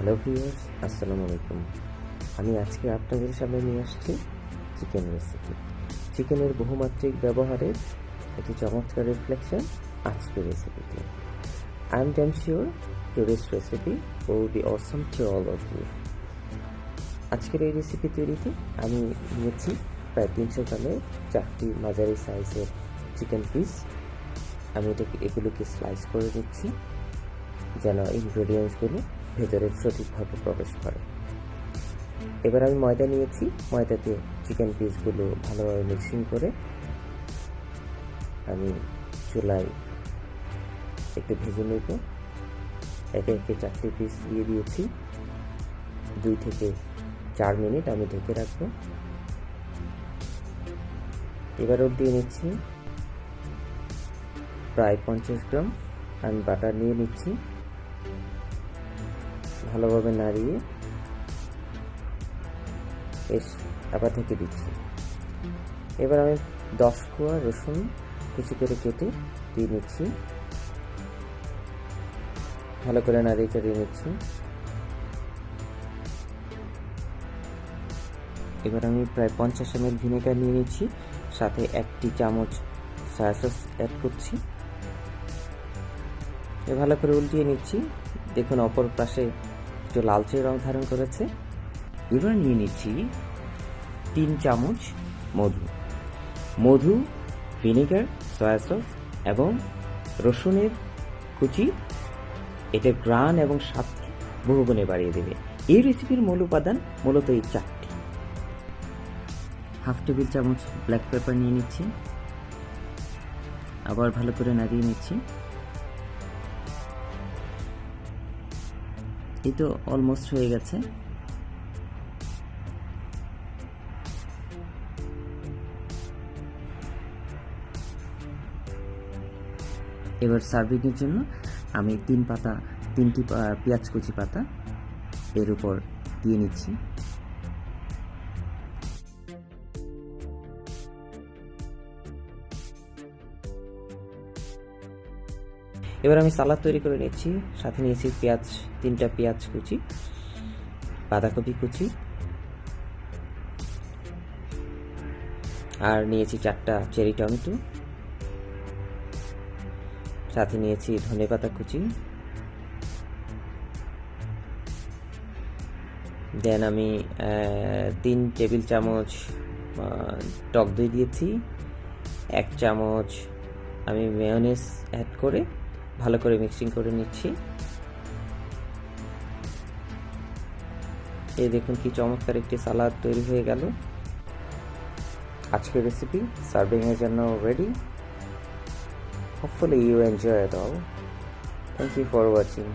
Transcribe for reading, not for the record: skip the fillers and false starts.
Hello viewers, আসসালামু আলাইকুম। আমি আজকে আপনাদের সামনে নিয়ে আসছি চিকেন রেসিপি। চিকেনের বহুমাত্রিক ব্যবহারের একটি চমৎকার রিফ্লেকশন আজকের রেসিপিতে। I am damn sure today's recipe will be awesome to all of you. আজকের এই রেসিপি তৈরিতে আমি নিয়েছি প্রায় 300 গ্রামের 4টি মাঝারি সাইজের চিকেন পিস। আমি এগুলোকে স্লাইস করে নিচ্ছি যেন ইনগ্রেডিয়েন্টসগুলো ভেতরে সঠিকভাবে প্রবেশ করে। এবার আমি ময়দা নিয়েছি, ময়দাতে চিকেন পিসগুলো ভালোভাবে মিক্সিং করে আমি চুলায় একটু ভেজে নেব। একে একে 4টি পিস দিয়ে দিয়েছি। 2 থেকে 4 মিনিট আমি ঢেকে রাখবো। এবার দিয়ে নিচ্ছি প্রায় 50 গ্রাম আমি বাটার নিয়ে নিচ্ছি, ভালোভাবে নাড়িয়ে আবার ঢেকে দিচ্ছি। এবার আমি 10 কোয়া রসুন কুচি করে কেটে দিয়ে নিচ্ছি, ভালো করে নাড়িয়ে চাড়িয়ে নিচ্ছি। এবার আমি প্রায় 50 ml ভিনেগার নিয়ে নিচ্ছি, সাথে 1 চামচ সয়া সস অ্যাড করছি। ভালো করে উল্টিয়ে নিচ্ছি। দেখুন অপর পাশে একটু লালচে রং ধারণ করেছে। এবার নিয়ে নিচ্ছি 3 চামচ মধু, ভিনেগার, সয়া সস এবং রসুনের কুচি। এটা গ্রান এবং স্বাদকে বহুগুণে বাড়িয়ে দেবে। এই রেসিপির মূল উপাদান মূলত এই 4টি। হাফ টেবিল চামচ ব্ল্যাক পেপার নিয়ে নিচ্ছি, আবার ভালো করে নাড়িয়ে নিচ্ছি। এই তো অলমোস্ট হয়ে গেছে। এবার সার্ভিং এর জন্য আমি 3টি পেঁয়াজ কুচি পাতা এর উপর দিয়ে নিচ্ছি। এবার আমি সালাদ তৈরি করে নিচ্ছি। সাথে নিয়েছি 3টা পেঁয়াজ কুচি, বাঁধাকপি কুচি, আর নিয়েছি 4টা চেরি টমেটো, সাথে নিয়েছি ধনেপাতা কুচি। দেন আমি 3 টেবিল চামচ টক দই দিয়েছি। 1 চামচ আমি মেয়োনেজ অ্যাড করে ভালো করে মিক্সিং করে নিচ্ছি। এই দেখুন কি চমৎকার একটি সালাদ তৈরি হয়ে গেল। আজকের রেসিপি সার্ভিং এর জন্য ready. Hopefully you enjoy it all. Thank you for watching.